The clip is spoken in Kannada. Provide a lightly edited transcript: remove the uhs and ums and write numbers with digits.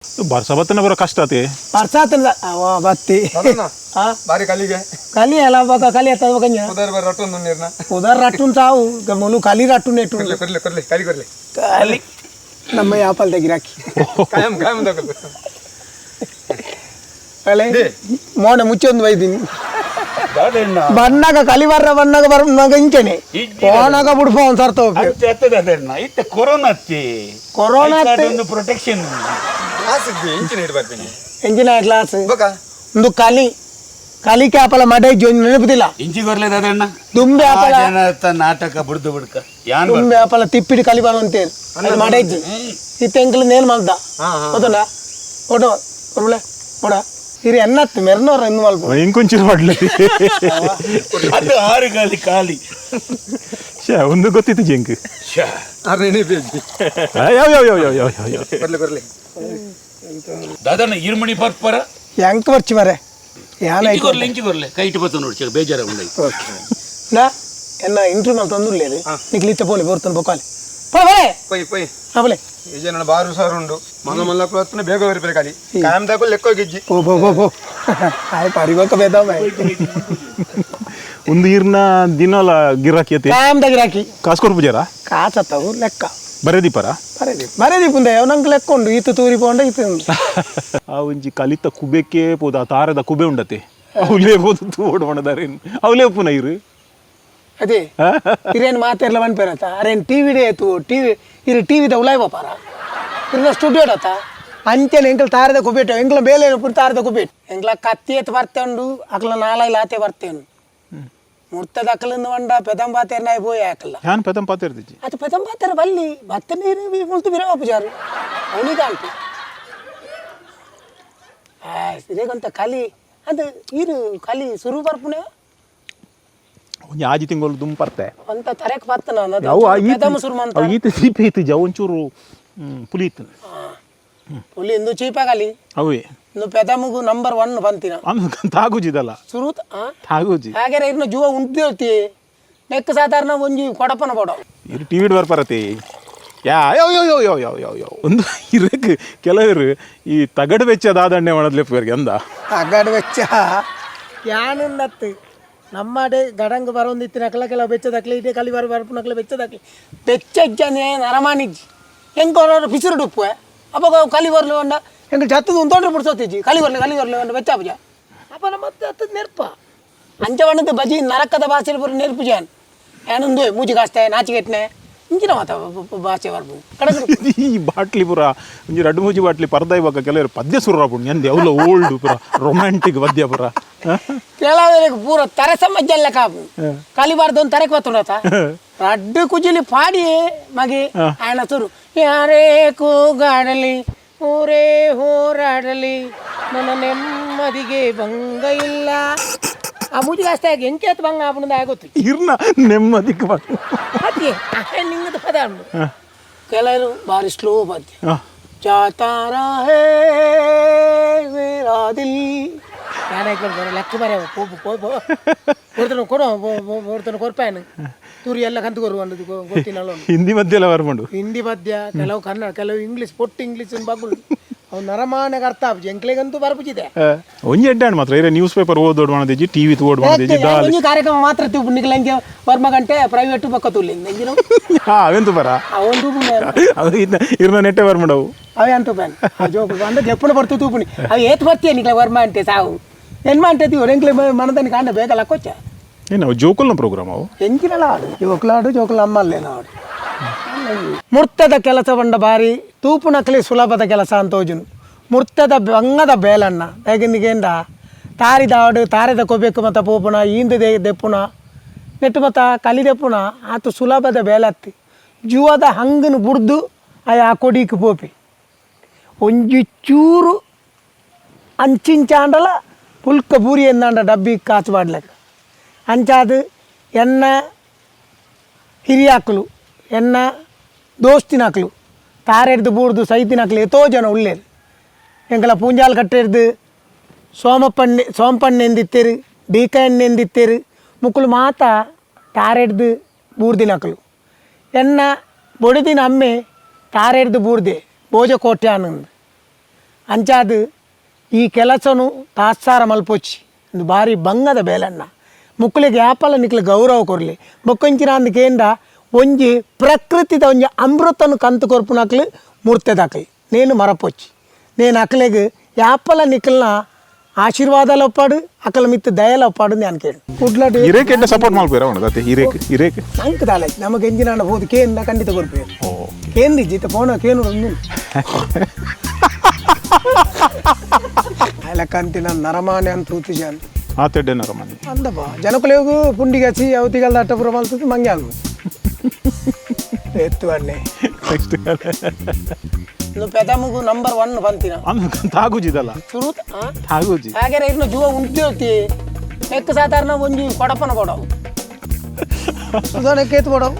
ಬರ್ಸ ಬತ್ತನ ಬರೋ ಕಷ್ಟ ಆತಿ ಬರ್ಸ ಆತನ ಬತ್ತಿ ಬಾರಿ ಕಲಿಗೆ ಕಲಿ ಎಲ್ಲ ಬಾಗ ಕಲಿ ಆತದ ಬಕಂಜ ಉದರ್ ಬರ ರಟ್ಟುನ್ ನೀರ್ನ ಉದರ್ ರಟ್ಟುನ್ ಸಾವು ಗಮನು ಕಲಿ ರಟ್ಟುನ್ ನೆಟ್ಟು ಕೊರ್ಲೆ ಕೊರ್ಲೆ ಕಲಿ ಕೊರ್ಲೆ ಕಲಿ ನಮ್ಮ ಯಾಪಲ್ ತೆಗಿರಾಕಿ ಕಾಯಂ ಕಾಯಂ ತಗದು ಅಲೆ ಮೋನೆ ಮುಚ್ಚೊಂದು ಬೈದಿನಿ ಬಣ್ಣಗ ಕಲಿ ಬರ್ರ ಬಣ್ಣಗ ಬರ ಇಂಚನೆ ಫೋನಾಗ ಬಿಡ್ಫೋ ಒಂದು ಸರ್ತ ಇತ್ತ ಕೊರೋನಾ ಕೊರೋನಾ ಒಂದು ಪ್ರೊಟೆಕ್ಷನ್ ಕ್ಲಾಸ್ ಇದ್ದಿ ಇಂಚಿನ ಇಡ್ ಬರ್ತೀನಿ ಎಂಜಿನ ಕ್ಲಾಸ್ ಬಕ ಒಂದು ಕಲಿ ಕಲಿ ಕ್ಯಾಪಲ ಮಡೆ ಜೋನ್ ನೆನಪುದಿಲ್ಲ ಇಂಚಿ ಬರ್ಲೇದ ಅದಣ್ಣ ದುಂಬೆ ಆಪಲ ನಾಟಕ ಬಿಡ್ದು ಬಿಡ್ಕ ಯಾನ್ ದುಂಬೆ ಆಪಲ ತಿಪ್ಪಿಡಿ ಕಲಿ ಬರುವಂತೇಳಿ ಅದು ಮಡೆಜ್ಜಿ ಈ ತೆಂಕಲು ನೇಲ್ ಮಾಡ್ದ ಹೌದಲ್ಲ ಓಟೋ ಒಳ್ಳೆ ಓಡ ಹಿರಿ ಎನ್ನತ್ತು ಮೆರ್ನವ್ರ ಇನ್ನು ಮಲ್ಪ ಇಂಕೊಂಚೂರು ಮಾಡ್ಲಿ ಅದು ಆರು ಗಾಲಿ ಖಾಲಿ ಒಂದು ಗೊತ್ತಿತ್ತು ಜಿಂಕ್ ಆರ್ನೇ ಬೇಜಿ ಯಾವ ಯಾವ ಯಾವ ಯಾವ ಯಾವ ಯಾವ ಕೊರ್ಲೆ ಕೊರ್ಲೆ ದಾದಣ್ಣ ಇರ್ಮಣಿ ಬರ್ಪರ ಎಂಕ್ ಬರ್ಚಿ ಮರೆ ಯಾನ ಇಂಚಿ ಕೊರ್ಲೆ ಕೈ ಇಟ್ಟು ಬತ್ತ ನೋಡಿ ಬೇಜಾರ ಉಂಡೈ ನಾ ಎನ್ನ ಇಂಟ್ರೂ mal ತಂದುಲ್ಲೇದು ನಿಕ್ಲಿತ ಪೋಲಿ ಬೋರ್ತನ್ ಬೊಕಾಲಿ ಪೋಲೆ ಪೈ ಪೈ ಅವಲೆ ಈ ಜನ ಬಾರು ಸಾರು ಉಂಡು ಮನ ಮಲ್ಲ ಪ್ರಯತ್ನ ಬೇಗ ಬರಬೇಕು ಕಲಿ ಕಾಯಂ ತಗೋ ಲೆಕ್ಕ ಗಿಜ್ಜಿ ಪೋ ಪೋ ಪೋ ಪೋ ಆಯ್ ಪರಿವಕ ಬೇದ ಮೈ ಒಂದು ಈರ್ನ ದಿನಲ ಗಿರಾಕಿ ಅತಿ ಕಾಯಂ ದಗಿರಾಕಿ ಕಾಸ್ಕೋರ್ ಪೂಜಾರ ಕಾಚತ್ತವು ಲೆಕ್ಕ ಬರೆದಿಪ್ಪರ ಬರೆದಿ ಪುಂದೆ ನಂಗೆ ಲೆಕ್ಕೊಂಡು ಈತು ತೂರಿ ಪೋಂಡ ಈತು ಆ ಒಂಜಿ ಕಲಿತ ಕುಬೆಕ್ಕೆ ಪೋದ ತಾರದ ಕುಬೆ ಉಂಡತೆ ಅವಲೇ ಪೋದು ತೋಡ್ ಮಾಡದಾರೆ ಅವಲೇ ಪುನ ಇರು ಅದೇ ಇರೇನು ಮಾತೆರ್ಲ ಬನ್ಪೇರತ್ತ ಅರೇನು ಟಿವಿ ಡೇ ಆಯ್ತು ಟಿವಿ ಇರು ಟಿವಿದ ಉಲಾಯ್ ಬಾಪಾರ ಇರ್ನ ಸ್ಟುಡಿಯೋ ಡತ್ತ ಅಂಚೆನ ಎಂಕಲ್ ತಾರದ ಕುಬೇಟು ಎಂಕ್ಲ ಬೇಲೆ ಪುರ್ ತಾರದ ಕುಬೇಟು ಎಂಕ್ಲ ಕತ್ತಿ ಎತ್ತು ಬರ್ತೇಂಡು ಅಕ್ಲ ನಾಲಾಯಿ ಲಾತೆ ಬರ್ತೇನು ಮುರ್ತದ ಅಕ್ಲಿಂದ ಬಂಡ ಪೆದಂ ಪಾತೇರ್ ನಾಯಿ ಪೋಯಿ ಹಾಕಲ್ಲ ಯಾನ್ ಪೆದಂ ಪಾತಿರ್ತಿಜಿ ಅದು ಪೆದಂ ಪಾತೇರ್ ಬಲ್ಲಿ ಭತ್ತ ನೀರು ಮುಳ್ತು ಬಿರವ ಪೂಜಾರು ಅವನಿಗೆ ಅಂಟು ಇದೇಗಂತ ಕಲಿ ಅದು ಇರು ಕಲಿ ಸುರು ಬರ್ಪುಣೆ ಒಂಜಿ ಆಜಿ ತಿಂಗಳು ದುಂಪರ್ತೆ ಅಂತ ತರಕ್ ಬರ್ತನ ಅವು ಪೆದಂ ಸುರ್ಮಂತ ಈತ ಸೀಪೆ ಐತಿ ಜವ ಒಂಚೂರು ಪುಲಿ ಇತ್ತು ಪುಲಿ ಇಂದು ಚೀಪಾಗಲಿ ಅವೇ ಇನ್ನು ಪೆದಮಗು ನಂಬರ್ 1 ಬಂತಿನ ತಾಗುಜಿದಲ್ಲ ಸುರುತ್ ತಾಗುಜಿ ಹಾಗೆ ಇನ್ನು ಜುವ ಉಂಟಿರ್ತಿ ನೆಕ್ಕ ಸಾಧಾರಣ ಒಂಜಿ ಕೊಡಪನ ಕೊಡ ಇದು ಟಿವಿ ಬರ್ಪರತಿ ಯಾವ ಯಾವ ಯಾವ ಯಾವ ಯಾವ ಯಾವ ಯಾವ ಒಂದು ಇರಕ್ಕೆ ಕೆಲವರು ಈ ತಗಡು ವೆಚ್ಚದಾದಣ್ಣೆ ಮಾಡದ್ಲೆಪ್ಪರಿಗೆ ಅಂದ ತಗಡು ವೆಚ್ಚ ಯಾನನ್ನತ್ತು ನಮ್ಮಡೆ ಗಡಂಗ ಬರೋಂದಿತ್ತಿನ ಅಕ್ಲ ಕೆಲ ಬೆಚ್ಚದಕ್ಲೆ ಇದೇ ಕಲಿ ಬರ್ಪುನಕ್ಲೆ ಬೆಚ್ಚದಕ್ಲೆ ಬೆಚ್ಚಜ್ಜನೆ ನರಮಾಣಿಜ್ಜಿ ಹೆಂಗೆ ಬಿಸಿರು ಡುಪ್ಪುವೆ ಅಪ್ಪ ಕಲಿ ಬರ್ಲಿ ಒಂಡ ಹೆಂಗೆ ಜತ್ತದು ಒಂದು ತೊಂದ್ರೆ ಬಿಡ್ಸೋತಿಜ್ಜಿ ಕಲಿ ಬರ್ಲಿ ಒಂಡ ಬೆಚ್ಚ ಪೂಜ ಅಪ್ಪ ಮತ್ತೆ ಹತ್ತದ ನೆರ್ಪ ಅಂಚವಣ್ಣದ ಬಜಿ ನರಕದ ಭಾಷೆಲಿ ಬರೋ ನೆರ್ಪು ಜಾನ್ ಏನೊಂದು ಮೂಜಿ ಕಾಸ್ತೆ ನಾಚಿಗೆಟ್ನೆ ಇಂಚಿನ ಮಾತ ಭಾಷೆ ಬರ್ಬೋದು ಕಡಗಡು ಈ ಬಾಟ್ಲಿ ಪುರ ಒಂಜಿ ರಡ್ಡು ಮೂಜಿ ಬಾಟ್ಲಿ ಪರ್ದ ಇವಾಗ ಕೆಲವರು ಪದ್ಯ ಸುರ ಪುಣ್ಯ ಎಂದೆ ಅವಲ ಓಲ್ಡ್ ಪುರ ರೊಮ್ಯಾಂಟಿಕ್ ಪದ್ಯ ಪುರ ಕೇಳೋದ್ರಿಗೆ ಪೂರ ತರಸ ಮಜ್ಜಲ್ಲ ಕಾಪು ಕಲಿಬಾರ್ದು ಒಂದು ತರಕ್ಕೆ ಬರ್ತುಂಡತ ರಡ್ಡು ಕುಜಿಲಿ ಪಾಡಿ ಮಗಿ ಆಯನ ಸುರು ಯಾರೇ ಕೂಗಾಡಲಿ ಊರೇ ಹೋರಾಡಲಿ ನನ್ನ ನೆಮ್ಮದಿಗೆ ಭಂಗ ಇಲ್ಲ ಆ ಮೂಜಿಗೆ ಅಷ್ಟೇ ಆಗಿ ಎಂಕೇತ್ ಭಂಗ ಆಪಣದ ಆಗೋತ್ತು ಇರ್ನ ನೆಮ್ಮದಿಗೆ ಅದೇ ನಿಂಗದ ಪದ ಕೆಲವರು ಭಾರಿ ಸ್ಲೋ ಪದ್ಯ ಜಾತಾರ ಹೇ ಮೇರಾ ದಿಲ್ ಲೆಕ್ಕ ಬರ ಕೊಡ್ತಾನೆ ಕೊರ್ಪಾಯನು ತೂರಿ ಎಲ್ಲ ಕಂತು ಕೊರು ಅನ್ನೋದು ಗೊತ್ತಿನಲ್ಲ ಹಿಂದಿ ಮಧ್ಯ ಎಲ್ಲ ಬರ್ಮಂಡು ಹಿಂದಿ ಪದ್ಯ ಕೆಲವು ಕನ್ನಡ ಕೆಲವು ಇಂಗ್ಲೀಷ್ ಪೊಟ್ಟು ಇಂಗ್ಲೀಷ್ ಬಗ್ಳು ಅವ್ನು ನರಮಾನಗೆ ಅರ್ಥ ಆಪು ಎಂಕ್ಲೆಗಂತೂ ಬರ್ಪುಚಿದೆ ಒಂಜಿ ಎಡ್ಡಾಣ್ ಮಾತ್ರ ಇರ ನ್ಯೂಸ್ ಪೇಪರ್ ಓದೋಡ್ ಮಾಡದಿಜಿ ಟಿವಿ ತೋಡ್ ಮಾಡದಿಜಿ ಒಂಜಿ ಕಾರ್ಯಕ್ರಮ ಮಾತ್ರ ತೂಪು ನಿಕ್ಲಂಗೆ ವರ್ಮ ಗಂಟೆ ಪ್ರೈವೇಟ್ ಪಕ್ಕ ತುಲ್ಲಿ ನೆಂಜಿನ ಅವೆಂತು ಬರ ಅವನು ಅದು ಇರ್ನ ನೆಟ್ಟೆ ಬರ್ಮಂಡವು ಅವೇ ಅಂತ ಬ್ಯಾನ್ ಜೋಕು ಅಂದ್ರೆ ಜಪ್ಪನ ಬರ್ತು ತೂಪುನಿ ಅವು ಏತ್ ಬರ್ತೀಯ ನಿಕ್ಲ ವರ್ಮ ಅಂತೆ ಸಾವು ಏನು ಮಾಡ್ತೀವಿ ಎಂಕ್ಲೆ ಮನದನಿ ಕಾಂಡ ಬೇಕಲ್ಲ ಕೊಚ್ಚ ಏನು ಜೋಕುಲ್ನ ಪ್ರೋಗ್ರಾಮ್ ಅವು ಎಂಚಿನಲ್ಲ ಆಡು ಜೋಕುಲಾಡು ಅಮ್ಮಲ್ಲೇನ ಆಡು ಮುರ್ತದ ಕೆಲಸ ಬಂಡ ಬಾರಿ ತೂಪು ನಕಲಿ ಸುಲಭದ ಕೆಲಸ ಅಂತ ಹೋಜುನು ಮುರ್ತದ ಬಂಗದ ಬೇಲಣ್ಣ ಹೇಗಿಂದ ತಾರಿದ ಆಡು ತಾರದ ಕೊಬೇಕು ಮತ್ತು ಪೋಪುನ ಈಂದು ದೆಪ್ಪುನ ನೆಟ್ಟು ಮತ್ತು ಕಲಿ ದೆಪ್ಪುನ ಆತು ಸುಲಭದ ಬೇಲತ್ತಿ ಜುವದ ಹಂಗನು ಬುಡ್ದು ಆ ಕೊಡಿಗೆ ಪೋಪಿ ಒಂಜಿ ಚೂರು ಅಂಚಿಂಚಾಂಡಲ ಪುಲ್ಕ ಬೂರಿ ಎಂದಾಂಡ ಡಬ್ಬಿ ಕಾಚು ಮಾಡ್ಲಕ್ಕ ಅಂಚಾದು ಎನ್ನ ಹಿರಿಯಾಕಲು ಎನ್ನ ದೋಸ್ತಿನಾಕ್ಲು ತಾರೆಡ್ದು ಬೂಡ್ದು ಸೈತಿನಾಕ್ಲು ಎತೋ ಜನ ಉಳ್ಳೇರು ಎಂಕಲ ಪೂಂಜಾಲ್ ಕಟ್ಟೆಡ್ದು ಸೋಂಪಣ್ಣೆ ಎಂದಿತ್ತೇರು ಡೀಕ ಎಣ್ಣೆ ಎಂದಿತ್ತೇರು ಮುಕ್ಕಳು ಮಾತ ತಾರೆಡ್ದು ಬೂರ್ದಿನಾಕ್ಲು ಎನ್ನ ಬೊಡಿದಿನ ಅಮ್ಮೆ ತಾರೆಡ್ದು ಬೂರ್ದೆ ಭೋಜ ಕೋಟ್ಯಾನಂದು ಅಂಚಾದ ಈ ಕೆಲಸನು ತಾತ್ಸಾರ ಮಲ್ಪೊಚ್ಚಿ ಒಂದು ಭಾರಿ ಬಂಗದ ಬೇಲಣ್ಣ ಮುಕ್ಕಳಿಗೆ ಆಪಲ ನಿಕ್ಲು ಗೌರವ ಕೊರಲಿ ಬೊಕ್ಕೊಂಚಿನ ಅಂದಕೇಂದ ಒಂಜಿ ಪ್ರಕೃತಿದ ಒಂಜಿ ಅಮೃತನು ಕಂತು ಕೊರ್ಪುನಕ್ಲು ಮುರ್ತೆದಾಕ್ಲಿ నేను మరపొచ్చి నేను అక్కలేకి యాపల నిక్కలన ఆశీర్వాదాలు ఒప్పాడు అక్కల మిత్త దయలు ఒప్పాడు నేను ಕೇಳು ಕುಡ್ಲಡಿ ಹಿರೇಕ್ ಎಡ್ಡೆ ಸಪೋರ್ಟ್ ಮಾಡ್ಬೇರ ಅವನು ದತ್ತೆ ಹಿರೇಕ್ ನಂಗೆ ತಾಳೆ ನಮಗೆ ಎಂಜಿನ ಹೋದು ಕೇಂದ ಖಂಡಿತ ಕೊಡ್ಬೇಕು ಕೇಂದಿ ಜಿತ ಪೋಣ ಕೇನು ಒಂದು ಅಲಕಂತಿ ನನ್ನ ನರಮಾನೆ ಅಂತ ತೂತಿಜಾನ್ ಆತೆಡ್ಡೆ ನರಮನಿ ಅಂದಪ್ಪ ಜನಕಲೇಗು ಪುಂಡಿಗೆ ಹಚ್ಚಿ ಅವತಿಗಲ್ ದಟ್ಟಪುರ ಮಲ್ತದ್ದು ಮಂಗೆ ಆಲ್ಮು ಎತ್ತು ಅಣ್ಣೆ ನೆಕ್ಸ್ಟ್ నువ్వు పెదముగు నంబర్ 1 పంతిన అన్న తాగుజిదಲ್ಲ ಶುರು తాగుజಿ ಹಾಗೆ ಇನ್ನು ಜುವ ಉಂಟೋತಿ ಎಕ್ಕ ಸಾಧಾರಣ ಒಂಜಿ ಕೊಡಪನ ಕೊಡವು ಸುಧಾರಣೆ ಕೇತು ಕೊಡವು